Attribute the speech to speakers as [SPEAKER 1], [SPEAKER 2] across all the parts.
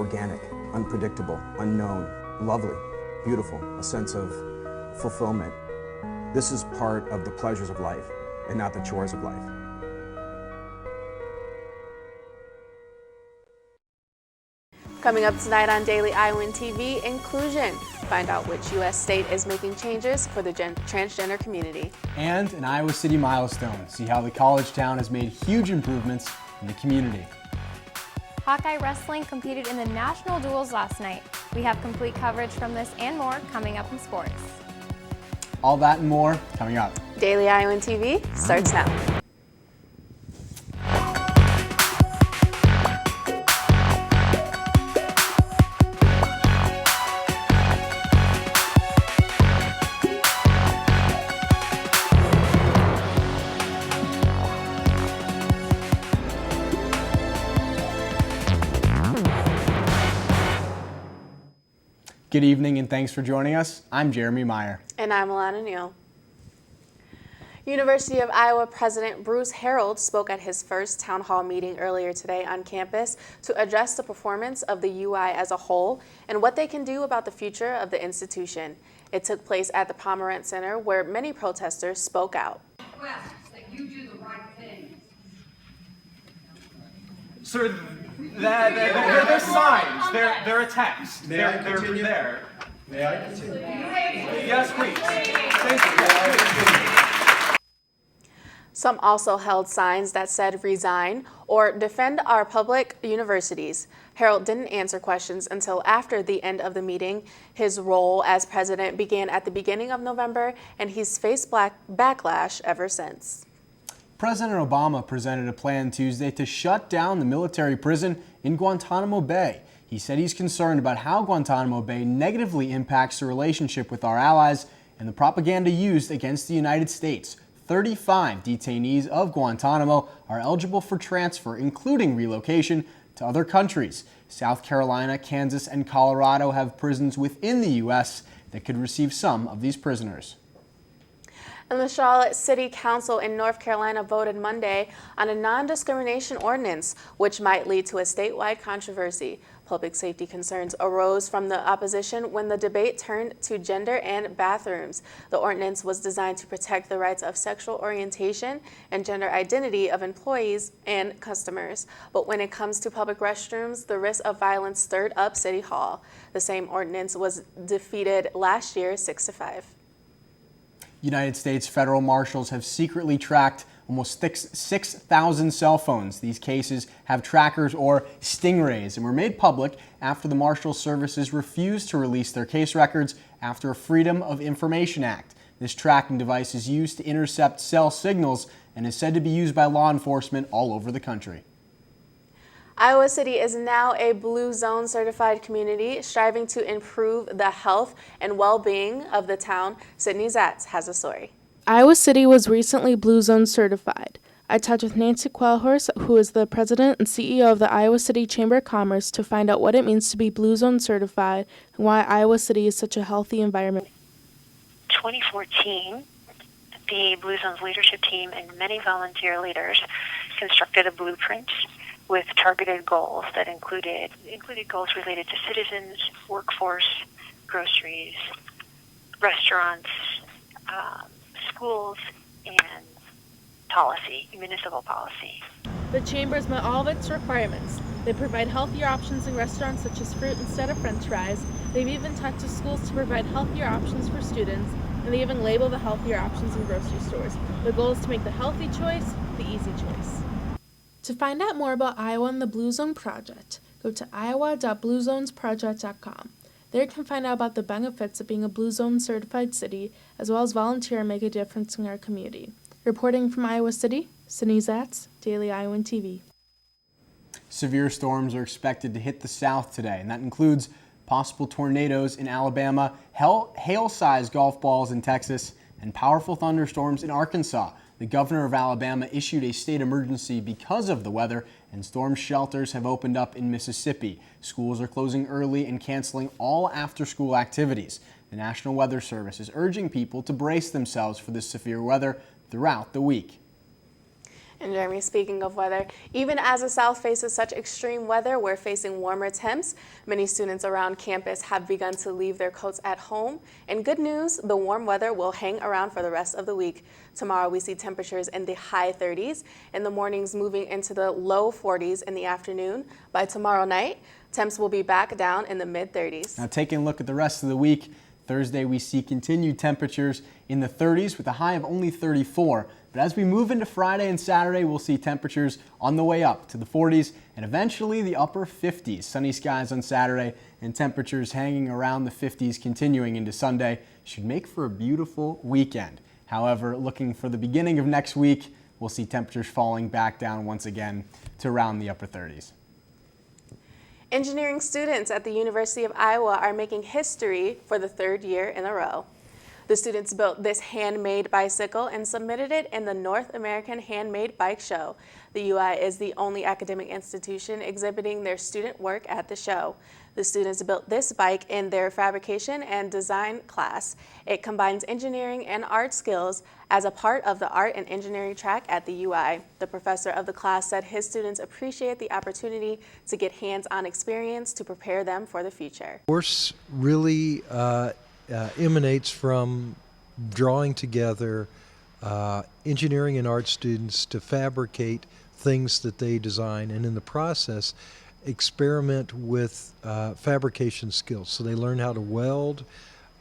[SPEAKER 1] organic, unpredictable, unknown, lovely, beautiful, a sense of fulfillment. This is part of the pleasures of life and not the chores of life.
[SPEAKER 2] Coming up tonight on Daily Iowan TV, inclusion. Find out which U.S. state is making changes for the transgender community.
[SPEAKER 3] And an Iowa City milestone. See how the college town has made huge improvements in the community.
[SPEAKER 4] Hawkeye Wrestling competed in the national duels last night. We have complete coverage from this and more coming up in sports.
[SPEAKER 3] All that and more coming up.
[SPEAKER 2] Daily Iowan TV starts now.
[SPEAKER 3] Good evening and thanks for joining us. I'm Jeremy Meyer.
[SPEAKER 2] And I'm Alana Neal. University of Iowa President Bruce Harold spoke at his first town hall meeting earlier today on campus to address the performance of the UI as a whole and what they can do about the future of the institution. It took place at the Pomerantz Center where many protesters spoke out.
[SPEAKER 5] Request that you do the right thing.
[SPEAKER 6] Sir, they're signs. They're a text. They're there.
[SPEAKER 7] May I continue?
[SPEAKER 6] Yes, please. Thank you.
[SPEAKER 2] Some also held signs that said resign or defend our public universities. Harold didn't answer questions until after the end of the meeting. His role as president began at the beginning of November, and he's faced backlash ever since.
[SPEAKER 3] President Obama presented a plan Tuesday to shut down the military prison in Guantanamo Bay. He said he's concerned about how Guantanamo Bay negatively impacts the relationship with our allies and the propaganda used against the United States. 35 detainees of Guantanamo are eligible for transfer, including relocation to other countries. South Carolina, Kansas, and Colorado have prisons within the U.S. that could receive some of these prisoners.
[SPEAKER 2] And the Charlotte City Council in North Carolina voted Monday on a non-discrimination ordinance, which might lead to a statewide controversy. Public safety concerns arose from the opposition when the debate turned to gender and bathrooms. The ordinance was designed to protect the rights of sexual orientation and gender identity of employees and customers. But when it comes to public restrooms, the risk of violence stirred up City Hall. The same ordinance was defeated last year 6-5.
[SPEAKER 3] United States federal marshals have secretly tracked almost 6,000 cell phones. These cases have trackers or stingrays and were made public after the Marshal Services refused to release their case records after a Freedom of Information Act. This tracking device is used to intercept cell signals and is said to be used by law enforcement all over the country.
[SPEAKER 2] Iowa City is now a Blue Zone certified community, striving to improve the health and well-being of the town. Sydney Zatz has a story.
[SPEAKER 8] Iowa City was recently Blue Zone certified. I talked with Nancy Quellhorst, who is the president and CEO of the Iowa City Chamber of Commerce, to find out what it means to be Blue Zone certified and why Iowa City is such a healthy environment.
[SPEAKER 9] 2014, the Blue Zone's leadership team and many volunteer leaders constructed a blueprint with targeted goals that included goals related to citizens, workforce, groceries, restaurants, schools, and policy, municipal policy.
[SPEAKER 8] The Chamber's met all of its requirements. They provide healthier options in restaurants such as fruit instead of French fries. They've even talked to schools to provide healthier options for students, and they even label the healthier options in grocery stores. The goal is to make the healthy choice the easy choice. To find out more about Iowa and the Blue Zone Project, go to iowa.bluezonesproject.com. There you can find out about the benefits of being a Blue Zone certified city, as well as volunteer and make a difference in our community. Reporting from Iowa City, Sydney Zatz, Daily Iowan TV.
[SPEAKER 3] Severe storms are expected to hit the south today, and that includes possible tornadoes in Alabama, hail-sized golf balls in Texas, and powerful thunderstorms in Arkansas. The governor of Alabama issued a state emergency because of the weather, and storm shelters have opened up in Mississippi. Schools are closing early and canceling all after-school activities. The National Weather Service is urging people to brace themselves for this severe weather throughout the week.
[SPEAKER 2] And Jeremy, speaking of weather, even as the South faces such extreme weather, we're facing warmer temps. Many students around campus have begun to leave their coats at home. And good news, the warm weather will hang around for the rest of the week. Tomorrow we see temperatures in the high 30s, in the mornings moving into the low 40s in the afternoon. By tomorrow night, temps will be back down in the mid 30s.
[SPEAKER 3] Now taking a look at the rest of the week, Thursday we see continued temperatures in the 30s with a high of only 34. But as we move into Friday and Saturday, we'll see temperatures on the way up to the 40s and eventually the upper 50s. Sunny skies on Saturday and temperatures hanging around the 50s continuing into Sunday should make for a beautiful weekend. However, looking for the beginning of next week, we'll see temperatures falling back down once again to around the upper 30s.
[SPEAKER 2] Engineering students at the University of Iowa are making history for the third year in a row. The students built this handmade bicycle and submitted it in the North American Handmade Bike Show. The UI is the only academic institution exhibiting their student work at the show. The students built this bike in their fabrication and design class. It combines engineering and art skills as a part of the art and engineering track at the UI. The professor of the class said his students appreciate the opportunity to get hands-on experience to prepare them for the future.
[SPEAKER 7] The course really emanates from drawing together engineering and art students to fabricate things that they design, and in the process experiment with fabrication skills. So they learn how to weld,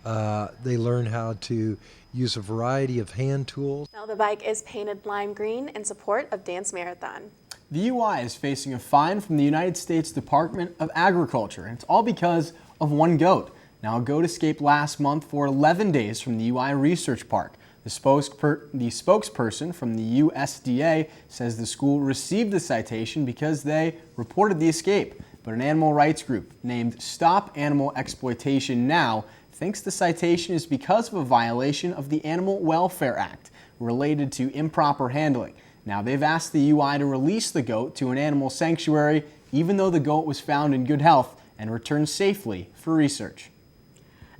[SPEAKER 7] they learn how to use a variety of hand tools.
[SPEAKER 2] Now the bike is painted lime green in support of Dance Marathon.
[SPEAKER 3] The UI is facing a fine from the United States Department of Agriculture, and it's all because of one goat. Now, a goat escaped last month for 11 days from the UI Research Park. The spokesperson from the USDA says the school received the citation because they reported the escape. But an animal rights group named Stop Animal Exploitation Now thinks the citation is because of a violation of the Animal Welfare Act related to improper handling. Now, they've asked the UI to release the goat to an animal sanctuary, even though the goat was found in good health and returned safely for research.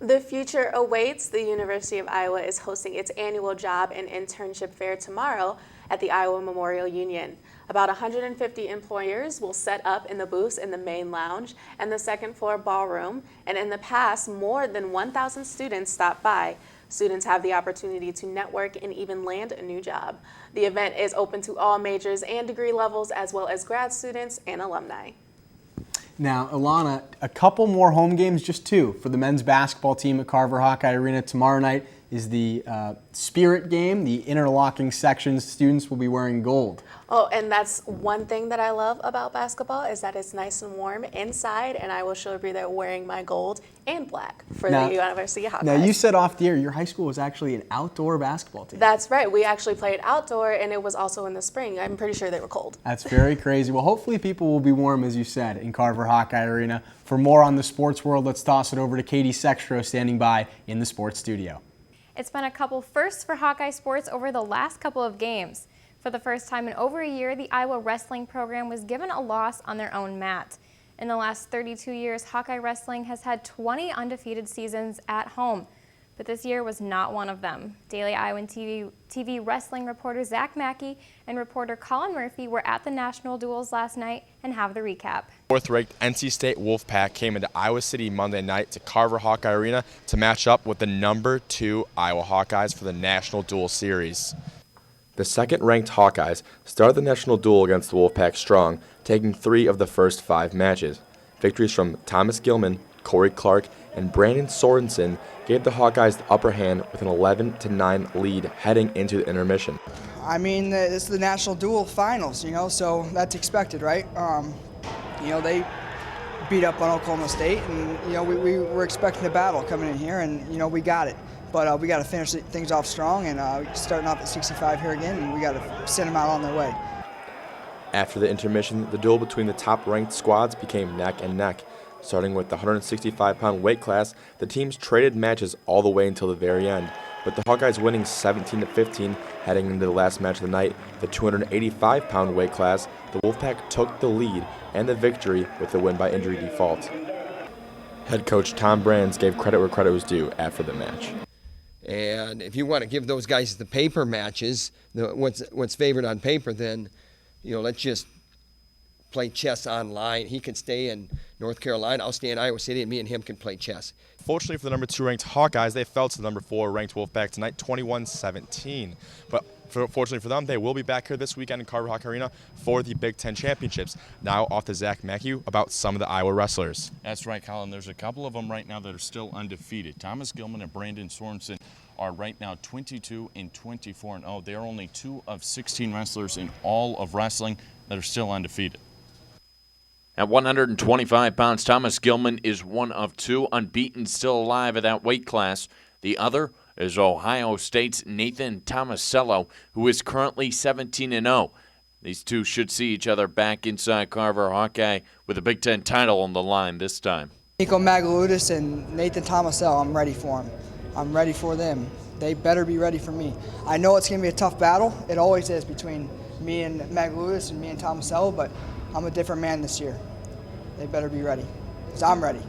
[SPEAKER 2] The future awaits. The University of Iowa is hosting its annual job and internship fair tomorrow at the Iowa Memorial Union. About 150 employers will set up in the booths in the main lounge and the second floor ballroom, and in the past, more than 1,000 students stopped by. Students have the opportunity to network and even land a new job. The event is open to all majors and degree levels, as well as grad students and alumni.
[SPEAKER 3] Now, Ilana, a couple more home games, just two, for the men's basketball team at Carver Hawkeye Arena. Tomorrow night is the Spirit game. The interlocking sections, students will be wearing gold.
[SPEAKER 2] Oh, and that's one thing that I love about basketball is that it's nice and warm inside, and I will surely be there wearing my gold and black for the University of Hawkeyes.
[SPEAKER 3] Now, you said off the air your high school was actually an outdoor basketball team.
[SPEAKER 2] That's right. We actually played outdoor, and it was also in the spring. I'm pretty sure they were cold.
[SPEAKER 3] That's very crazy. Well, hopefully people will be warm, as you said, in Carver Hawkeye Arena. For more on the sports world, let's toss it over to Katie Sextro standing by in the sports studio.
[SPEAKER 4] It's been a couple firsts for Hawkeye sports over the last couple of games. For the first time in over a year, the Iowa wrestling program was given a loss on their own mat. In the last 32 years, Hawkeye wrestling has had 20 undefeated seasons at home, but this year was not one of them. Daily Iowan TV wrestling reporter Zach Mackey and reporter Colin Murphy were at the national duels last night and have the recap.
[SPEAKER 10] Fourth-ranked NC State Wolfpack came into Iowa City Monday night to Carver Hawkeye Arena to match up with the number 2 Iowa Hawkeyes for the National Duel Series. The second-ranked Hawkeyes started the national duel against the Wolfpack strong, taking 3 of the first 5 matches. Victories from Thomas Gilman, Corey Clark, and Brandon Sorensen gave the Hawkeyes the upper hand with an 11-9 lead heading into the intermission.
[SPEAKER 11] I mean, this is the national duel finals, so that's expected, right? They beat up on Oklahoma State, and, we were expecting a battle coming in here, and, we got it. But we got to finish things off strong, and starting off at 65 here again, and we got to send them out on their way.
[SPEAKER 10] After the intermission, the duel between the top-ranked squads became neck and neck. Starting with the 165-pound weight class, the teams traded matches all the way until the very end, with the Hawkeyes winning 17-15 heading into the last match of the night. The 285-pound weight class, the Wolfpack took the lead and the victory with the win by injury default. Head coach Tom Brands gave credit where credit was due after the match.
[SPEAKER 12] And if you want to give those guys the paper matches, what's favored on paper, then let's just play chess online. He can stay in North Carolina. I'll stay in Iowa City, and me and him can play chess.
[SPEAKER 10] Fortunately for the number 2 ranked Hawkeyes, they fell to the number 4 ranked Wolfpack tonight, 21-17. But fortunately for them, they will be back here this weekend in Carver Hawkeye Arena for the Big Ten Championships. Now off to Zach Mackey about some of the Iowa wrestlers.
[SPEAKER 13] That's right, Colin. There's a couple of them right now that are still undefeated. Thomas Gilman and Brandon Sorensen are right now 22 and 24-0. They are only 2 of 16 wrestlers in all of wrestling that are still undefeated.
[SPEAKER 14] At 125 pounds, Thomas Gilman is 1 of 2 unbeaten, still alive at that weight class. The other is Ohio State's Nathan Tomasello, who is currently 17-0. These two should see each other back inside Carver Hawkeye with a Big Ten title on the line this time.
[SPEAKER 11] Nico Magaludis and Nathan Tomasello, I'm ready for them. I'm ready for them. They better be ready for me. I know it's going to be a tough battle. It always is between me and Magaludis and me and Tomasello, but I'm a different man this year. They better be ready, because I'm ready.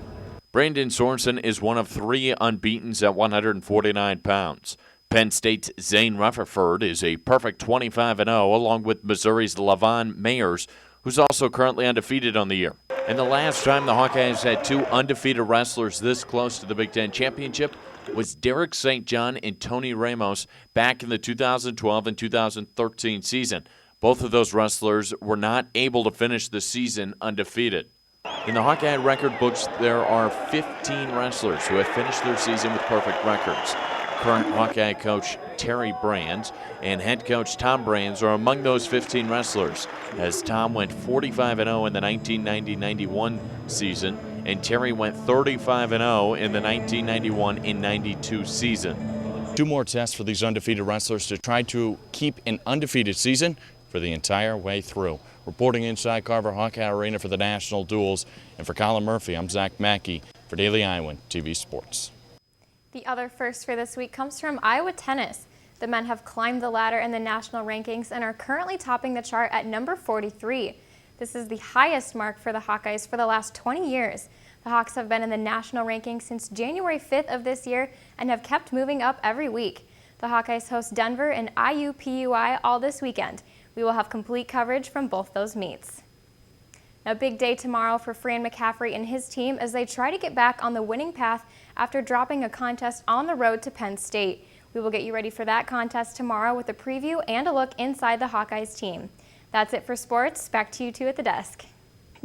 [SPEAKER 14] Brandon Sorensen is 1 of 3 unbeatens at 149 pounds. Penn State's Zane Rutherford is a perfect 25-0, along with Missouri's Lavon Mayers, who's also currently undefeated on the year. And the last time the Hawkeyes had 2 undefeated wrestlers this close to the Big Ten Championship was Derek St. John and Tony Ramos back in the 2012 and 2013 season. Both of those wrestlers were not able to finish the season undefeated. In the Hawkeye record books, there are 15 wrestlers who have finished their season with perfect records. Current Hawkeye coach Terry Brands and head coach Tom Brands are among those 15 wrestlers, as Tom went 45-0 in the 1990-91 season, and Terry went 35-0 in the 1991-92 season.
[SPEAKER 13] 2 more tests for these undefeated wrestlers to try to keep an undefeated season for the entire way through. Reporting inside Carver Hawkeye Arena for the National Duels, and for Colin Murphy, I'm Zach Mackey for Daily Iowan TV Sports.
[SPEAKER 4] The other first for this week comes from Iowa tennis. The men have climbed the ladder in the national rankings and are currently topping the chart at number 43. This is the highest mark for the Hawkeyes for the last 20 years. The Hawks have been in the national rankings since January 5th of this year and have kept moving up every week. The Hawkeyes host Denver and IUPUI all this weekend. We will have complete coverage from both those meets. A big day tomorrow for Fran McCaffrey and his team as they try to get back on the winning path after dropping a contest on the road to Penn State. We will get you ready for that contest tomorrow with a preview and a look inside the Hawkeyes team. That's it for sports. Back to you two at the desk.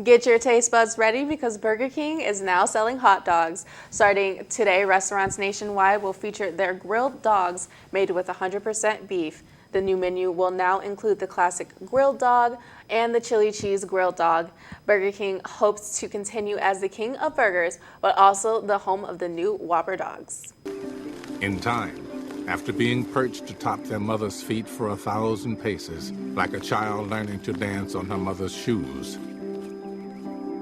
[SPEAKER 2] Get your taste buds ready because Burger King is now selling hot dogs. Starting today, restaurants nationwide will feature their grilled dogs made with 100% beef. The new menu will now include the classic grilled dog and the chili cheese grilled dog. Burger King hopes to continue as the king of burgers, but also the home of the new Whopper dogs.
[SPEAKER 15] In time, after being perched atop their mother's feet for 1,000 paces, like a child learning to dance on her mother's shoes,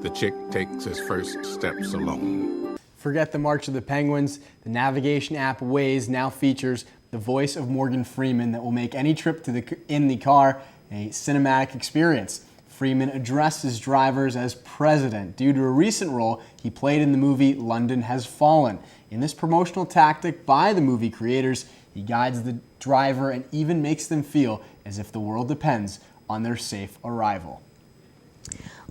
[SPEAKER 15] the chick takes his first steps alone.
[SPEAKER 3] Forget the March of the Penguins. The navigation app Waze now features the voice of Morgan Freeman that will make any trip in the car a cinematic experience. Freeman addresses drivers as president due to a recent role he played in the movie London Has Fallen. In this promotional tactic by the movie creators, he guides the driver and even makes them feel as if the world depends on their safe arrival.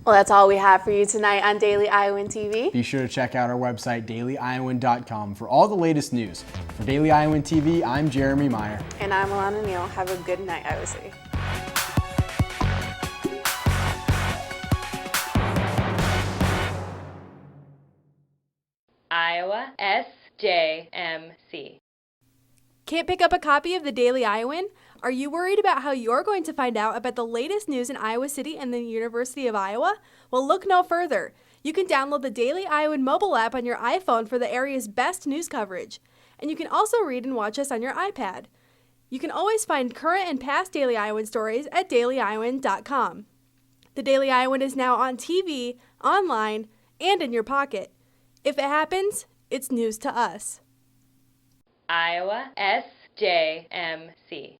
[SPEAKER 2] Well, that's all we have for you tonight on Daily Iowan TV.
[SPEAKER 3] Be sure to check out our website, dailyiowan.com, for all the latest news. For Daily Iowan TV, I'm Jeremy Meyer.
[SPEAKER 2] And I'm Alana Neal. Have a good night, Iowa City.
[SPEAKER 16] Iowa SJMC.
[SPEAKER 17] Can't pick up a copy of the Daily Iowan? Are you worried about how you're going to find out about the latest news in Iowa City and the University of Iowa? Well, look no further. You can download the Daily Iowan mobile app on your iPhone for the area's best news coverage. And you can also read and watch us on your iPad. You can always find current and past Daily Iowan stories at dailyiowan.com. The Daily Iowan is now on TV, online, and in your pocket. If it happens, it's news to us.
[SPEAKER 16] Iowa SJMC.